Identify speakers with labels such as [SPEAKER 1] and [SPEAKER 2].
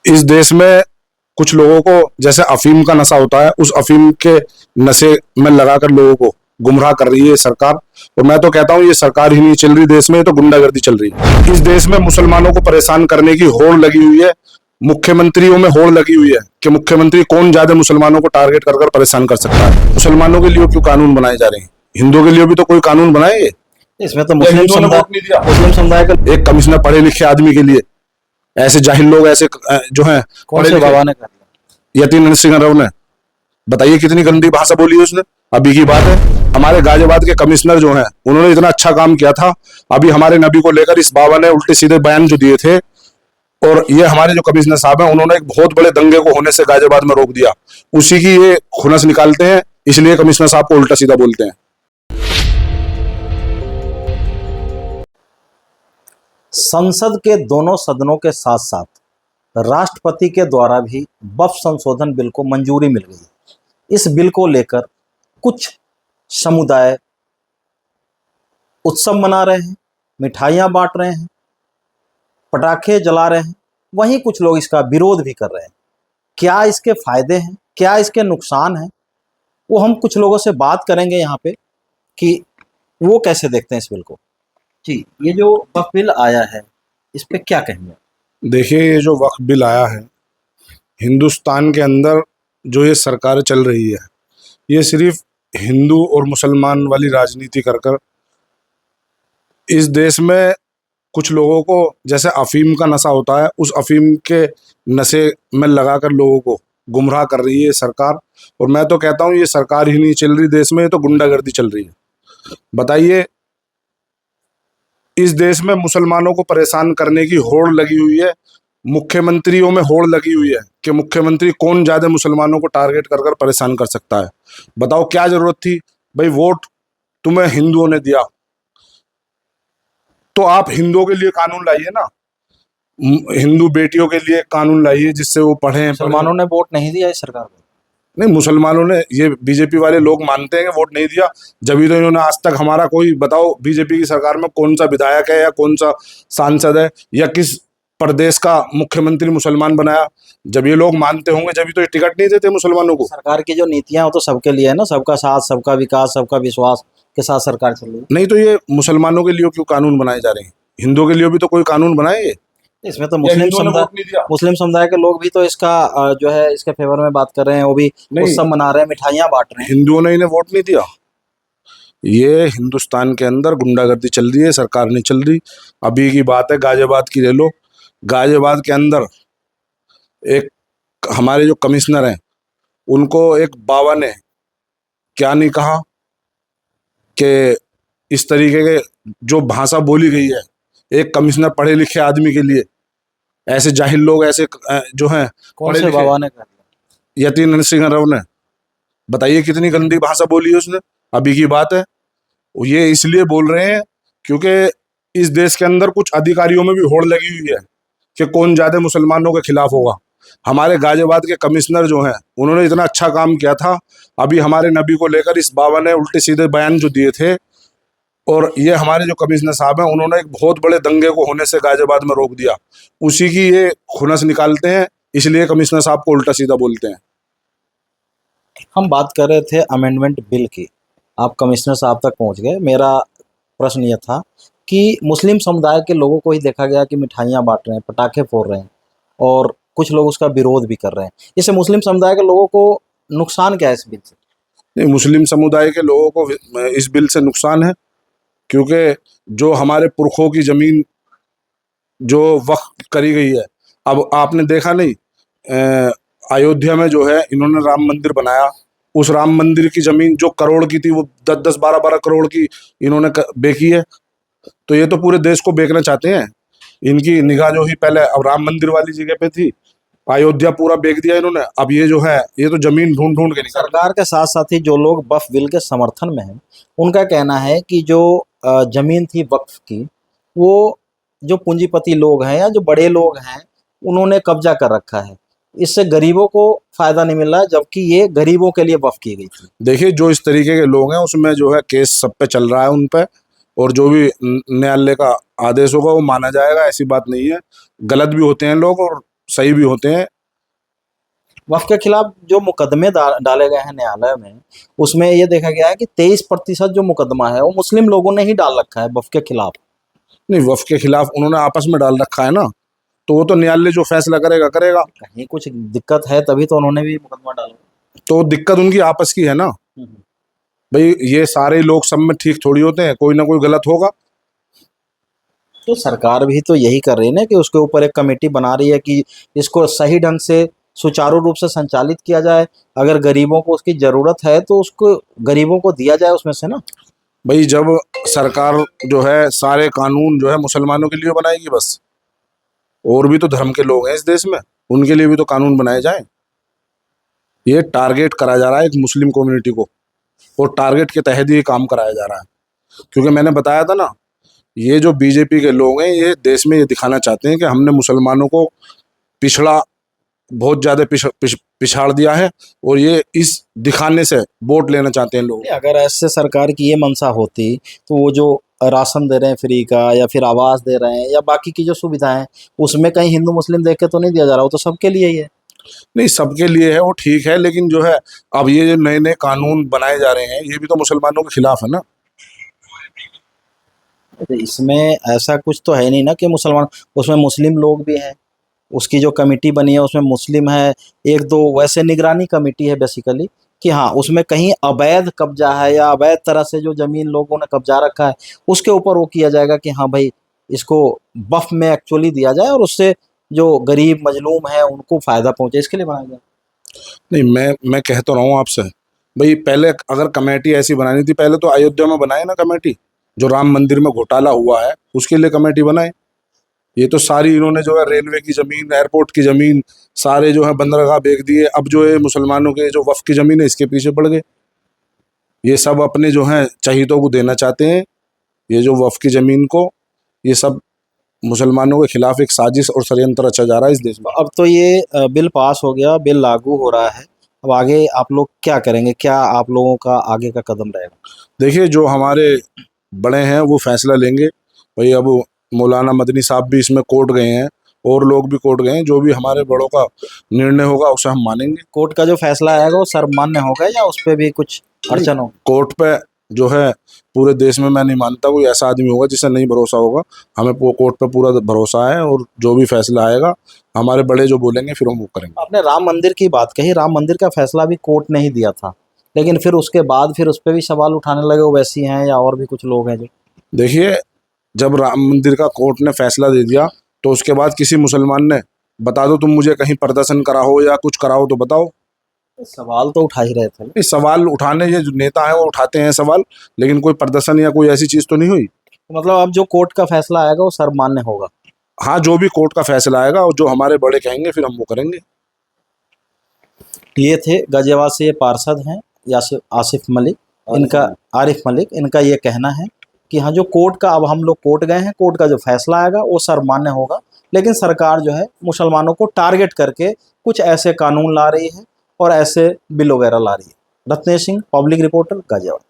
[SPEAKER 1] इस देश में कुछ लोगों को जैसे अफीम का नशा होता है, उस अफीम के नशे में लगाकर लोगों को गुमराह कर रही है सरकार। और मैं तो कहता हूं ये सरकार ही नहीं चल रही देश में, ये तो गुंडागर्दी चल रही है। इस देश में मुसलमानों को परेशान करने की होड़ लगी हुई है, मुख्यमंत्रियों में होड़ लगी हुई है कि मुख्यमंत्री कौन ज्यादा मुसलमानों को टारगेट कर कर परेशान कर सकता है। मुसलमानों के लिए क्यों कानून बनाए जा रहे हैं? हिंदुओं के लिए भी तो कोई कानून बनाए।
[SPEAKER 2] इसमें तो मुस्लिम समुदाय का
[SPEAKER 1] एक कमिश्नर पढ़े लिखे आदमी के लिए ऐसे जाहिल लोग ऐसे जो हैं
[SPEAKER 2] कौन से बाबा ने कर दिया?
[SPEAKER 1] यतीन सिंह राव ने, बताइए कितनी गंदी भाषा बोली है उसने। अभी की बात है, हमारे गाजियाबाद के कमिश्नर जो हैं उन्होंने इतना अच्छा काम किया था। अभी हमारे नबी को लेकर इस बाबा ने उल्टे सीधे बयान जो दिए थे, और ये हमारे जो कमिश्नर साहब हैं उन्होंने एक बहुत बड़े दंगे को होने से गाजियाबाद में रोक दिया। उसी की ये खुनस निकालते हैं, इसलिए कमिश्नर साहब को उल्टा सीधा बोलते हैं।
[SPEAKER 2] संसद के दोनों सदनों के साथ साथ राष्ट्रपति के द्वारा भी वक्फ संशोधन बिल को मंजूरी मिल गई। इस बिल को लेकर कुछ समुदाय उत्सव मना रहे हैं, मिठाइयां बांट रहे हैं, पटाखे जला रहे हैं, वहीं कुछ लोग इसका विरोध भी कर रहे हैं। क्या इसके फायदे हैं, क्या इसके नुकसान हैं, वो हम कुछ लोगों से बात करेंगे यहाँ पे कि वो कैसे देखते हैं इस बिल को। जी, ये जो वक्फ बिल आया है इस पे क्या कहेंगे?
[SPEAKER 1] देखिए, ये जो वक्फ बिल आया है, हिंदुस्तान के अंदर जो ये सरकार चल रही है, ये सिर्फ हिंदू और मुसलमान वाली राजनीति कर कर इस देश में कुछ लोगों को जैसे अफीम का नशा होता है, उस अफीम के नशे में लगाकर लोगों को गुमराह कर रही है सरकार। और मैं तो कहता हूँ ये सरकार ही नहीं चल रही देश में, ये तो गुंडागर्दी चल रही है। बताइए, इस देश में मुसलमानों को परेशान करने की होड़ लगी हुई है, मुख्यमंत्रियों में होड़ लगी हुई है कि मुख्यमंत्री कौन ज्यादा मुसलमानों को टारगेट कर कर परेशान कर सकता है। बताओ क्या जरूरत थी भाई? वोट तुम्हें हिंदुओं ने दिया तो आप हिंदुओं के लिए कानून लाइए ना, हिंदू बेटियों के लिए कानून लाइए जिससे वो पढ़ें।
[SPEAKER 2] मुसलमानों ने वोट नहीं दिया इस सरकार को?
[SPEAKER 1] नहीं, मुसलमानों ने, ये बीजेपी वाले लोग मानते हैं कि वोट नहीं दिया, जब तो इन्होंने आज तक हमारा कोई, बताओ बीजेपी की सरकार में कौन सा विधायक है या कौन सा सांसद है या किस प्रदेश का मुख्यमंत्री मुसलमान बनाया? जब ये लोग मानते होंगे जब तो ये टिकट नहीं देते मुसलमानों को।
[SPEAKER 2] सरकार की जो नीतियां वो तो सबके लिए है ना, सबका साथ, सबका विकास, सबका विश्वास के साथ सरकार चल रही है।
[SPEAKER 1] नहीं तो ये मुसलमानों के लिए क्यों कानून बनाए जा रहे हैं? हिंदुओं के लिए भी तो कोई कानून बनाए।
[SPEAKER 2] इसमें तो मुस्लिम समुदाय के लोग भी तो इसका जो है इसके फेवर में बात कर रहे हैं, वो भी उत्सव मना रहे हैं, मिठाइयां बांट रहे हैं।
[SPEAKER 1] हिंदुओं ने इन्हें वोट नहीं दिया। ये हिंदुस्तान के अंदर गुंडागर्दी चल रही है, सरकार नहीं चल रही। अभी की बात है, गाजियाबाद की ले लो। गाजियाबाद के अंदर एक हमारे जो कमिश्नर हैं उनको एक बाबा ने क्या नहीं कहा कि इस तरीके के जो भाषा बोली गई है एक कमिश्नर पढ़े लिखे आदमी के लिए, ऐसे जाहिल लोग ऐसे जो हैं
[SPEAKER 2] कौन से बाबा ने कर दिया?
[SPEAKER 1] यतीन सिंह राव ने, बताइए कितनी गंदी भाषा बोली है उसने। अभी की बात है, ये इसलिए बोल रहे हैं क्योंकि इस देश के अंदर कुछ अधिकारियों में भी होड़ लगी हुई है कि कौन ज्यादा मुसलमानों के खिलाफ होगा। हमारे गाजियाबाद के कमिश्नर जो हैं उन्होंने इतना अच्छा काम किया था। अभी हमारे नबी को लेकर इस बाबा ने उल्टे सीधे बयान जो दिए थे, और ये हमारे जो कमिश्नर साहब हैं उन्होंने एक बहुत बड़े दंगे को होने से गाजियाबाद में रोक दिया। उसी की ये खुनस निकालते हैं, इसलिए कमिश्नर साहब को उल्टा सीधा बोलते हैं।
[SPEAKER 2] हम बात कर रहे थे अमेंडमेंट बिल की, आप कमिश्नर साहब तक पहुंच गए। मेरा प्रश्न यह था कि मुस्लिम समुदाय के लोगों को ही देखा गया कि मिठाइयां बांट रहे हैं, पटाखे फोड़ रहे हैं, और कुछ लोग उसका विरोध भी कर रहे हैं। इससे मुस्लिम समुदाय के लोगों को नुकसान क्या है इस बिल से?
[SPEAKER 1] नहीं, मुस्लिम समुदाय के लोगों को इस बिल से नुकसान है, क्योंकि जो हमारे पुरखों की जमीन जो वक्फ करी गई है, अब आपने देखा नहीं, अयोध्या में जो है इन्होंने राम मंदिर बनाया, उस राम मंदिर की जमीन जो करोड़ की थी वो 10-10, 12-12 करोड़ की इन्होंने बेची है। तो ये तो पूरे देश को बेचना चाहते हैं। इनकी निगाह जो ही पहले अब राम मंदिर वाली जगह पे थी, अयोध्या पूरा बेच दिया इन्होंने। अब ये जो है ये तो जमीन ढूंढ ढूंढ के निकाल।
[SPEAKER 2] सरकार के साथ साथ ही जो लोग वक्फ बिल के समर्थन में हैं उनका कहना है कि जो जमीन थी वक्फ की, वो जो पूंजीपति लोग हैं या जो बड़े लोग हैं उन्होंने कब्जा कर रखा है, इससे गरीबों को फायदा नहीं मिल रहा है, जबकि ये गरीबों के लिए वक्फ की गई थी।
[SPEAKER 1] देखिए, जो इस तरीके के लोग हैं उसमें जो है केस सब पे चल रहा है उन पे, और जो भी न्यायालय का आदेश होगा वो माना जाएगा। ऐसी बात नहीं है, गलत भी होते हैं लोग और सही भी होते हैं।
[SPEAKER 2] वक्फ के खिलाफ जो मुकदमे डाले गए हैं न्यायालय में, उसमें ये देखा गया है कि 23% जो मुकदमा है वो मुस्लिम लोगों ने ही डाल रखा है वक्फ के खिलाफ।
[SPEAKER 1] नहीं, वक्फ के खिलाफ उन्होंने आपस में डाल रखा है ना, तो वो तो न्यायालय जो फैसला करेगा करेगा।
[SPEAKER 2] कहीं कुछ दिक्कत है तभी तो उन्होंने भी मुकदमा डाला।
[SPEAKER 1] तो दिक्कत उनकी आपस की है ना
[SPEAKER 2] हम्म।
[SPEAKER 1] भाई, ये सारे लोग सब में ठीक थोड़ी होते हैं, कोई ना कोई गलत होगा।
[SPEAKER 2] तो सरकार भी तो यही कर रही है ना कि उसके ऊपर एक कमेटी बना रही है कि इसको सही ढंग से सुचारू रूप से संचालित किया जाए। अगर गरीबों को उसकी जरूरत है तो उसको गरीबों को दिया जाए उसमें से ना।
[SPEAKER 1] भाई जब सरकार जो है सारे कानून जो है मुसलमानों के लिए बनाएगी बस, और भी तो धर्म के लोग हैं इस देश में, उनके लिए भी तो कानून बनाए जाएं। ये टारगेट करा जा रहा है एक मुस्लिम कम्युनिटी को, और टारगेट के तहत ये काम कराया जा रहा है। क्योंकि मैंने बताया था ना, ये जो बीजेपी के लोग हैं ये देश में ये दिखाना चाहते हैं कि हमने मुसलमानों को पिछड़ा, बहुत ज्यादा पिछाड़ दिया है, और ये इस दिखाने से वोट लेना चाहते हैं लोग।
[SPEAKER 2] अगर ऐसे सरकार की ये मंशा होती तो वो जो राशन दे रहे हैं फ्री का, या फिर आवास दे रहे हैं, या बाकी की जो सुविधाएं हैं, उसमें कहीं हिंदू मुस्लिम देख के तो नहीं दिया जा रहा, वो तो सबके लिए ही है।
[SPEAKER 1] नहीं, सबके लिए है वो ठीक है, लेकिन जो है अब ये जो नए नए कानून बनाए जा रहे हैं ये भी तो मुसलमानों के खिलाफ है ना।
[SPEAKER 2] तो इसमें ऐसा कुछ तो है नहीं ना कि मुसलमान, उसमें मुस्लिम लोग भी हैं। उसकी जो कमेटी बनी है उसमें मुस्लिम है, एक दो वैसे निगरानी कमेटी है बेसिकली, कि हाँ उसमें कहीं अवैध कब्जा है या अवैध तरह से जो जमीन लोगों ने कब्जा रखा है उसके ऊपर वो किया जाएगा कि हाँ भाई इसको वक्फ में एक्चुअली दिया जाए और उससे जो गरीब मजलूम है उनको फायदा पहुंचे, इसके लिए बनाया जाए।
[SPEAKER 1] नहीं, मैं कह तो रहा हूँ आपसे भाई, पहले अगर कमेटी ऐसी बनानी थी पहले तो अयोध्या में बनाए ना कमेटी। जो राम मंदिर में घोटाला हुआ है उसके लिए कमेटी बनाए। ये तो सारी इन्होंने जो है रेलवे की जमीन, एयरपोर्ट की जमीन, सारे जो है बंदरगाह बेच दिए। अब जो है मुसलमानों के जो वक्फ की जमीन है इसके पीछे पड़ गए। ये सब अपने जो है चहीतों को देना चाहते हैं। ये जो वक्फ की जमीन को, ये सब मुसलमानों के खिलाफ एक साजिश और षड्यंत्र रचा जा रहा है इस देश में।
[SPEAKER 2] अब तो ये बिल पास हो गया, बिल लागू हो रहा है, अब आगे आप लोग क्या करेंगे, क्या आप लोगों का आगे का कदम रहेगा?
[SPEAKER 1] देखिए, जो हमारे बड़े हैं वो फैसला लेंगे भाई। अब मौलाना मदनी साहब भी इसमें कोर्ट गए हैं, और लोग भी कोर्ट गए हैं। जो भी हमारे बड़ों का निर्णय होगा उसे हम मानेंगे।
[SPEAKER 2] कोर्ट का जो फैसला आएगा वो सर्वमान्य होगा या उस पर भी कुछ अड़चन होगी?
[SPEAKER 1] कोर्ट पे जो है पूरे देश में मैं नहीं मानता कोई ऐसा आदमी होगा जिसे नहीं भरोसा होगा। हमें कोर्ट पे पूरा भरोसा है, और जो भी फैसला आएगा हमारे बड़े जो बोलेंगे फिर हम वो करेंगे।
[SPEAKER 2] आपने राम मंदिर की बात कही, राम मंदिर का फैसला भी कोर्ट ने ही दिया था, लेकिन फिर उसके बाद फिर उस पर भी सवाल उठाने लगे, वो वैसी हैं या और भी कुछ लोग हैं जो।
[SPEAKER 1] देखिए, जब राम मंदिर का कोर्ट ने फैसला दे दिया तो उसके बाद किसी मुसलमान ने बता दो तुम मुझे कहीं प्रदर्शन कराओ या कुछ कराओ तो बताओ।
[SPEAKER 2] सवाल तो उठा ही रहे थे।
[SPEAKER 1] इस सवाल उठाने ये जो नेता है वो उठाते हैं सवाल, लेकिन कोई प्रदर्शन या कोई ऐसी चीज तो नहीं हुई।
[SPEAKER 2] मतलब अब जो कोर्ट का फैसला आएगा वो सर्वमान्य होगा।
[SPEAKER 1] हाँ, जो भी कोर्ट का फैसला आएगा और जो हमारे बड़े कहेंगे फिर हम वो करेंगे।
[SPEAKER 2] ये थे गाजियाबाद से, ये पार्षद हैं आसिफ मलिक, इनका आरिफ मलिक, इनका ये कहना है कि हाँ जो कोर्ट का, अब हम लोग कोर्ट गए हैं, कोर्ट का जो फैसला आएगा वो सर्वमान्य होगा, लेकिन सरकार जो है मुसलमानों को टारगेट करके कुछ ऐसे कानून ला रही है और ऐसे बिल वगैरह ला रही है। Ratnesh Singh, public reporter, Ghaziabad.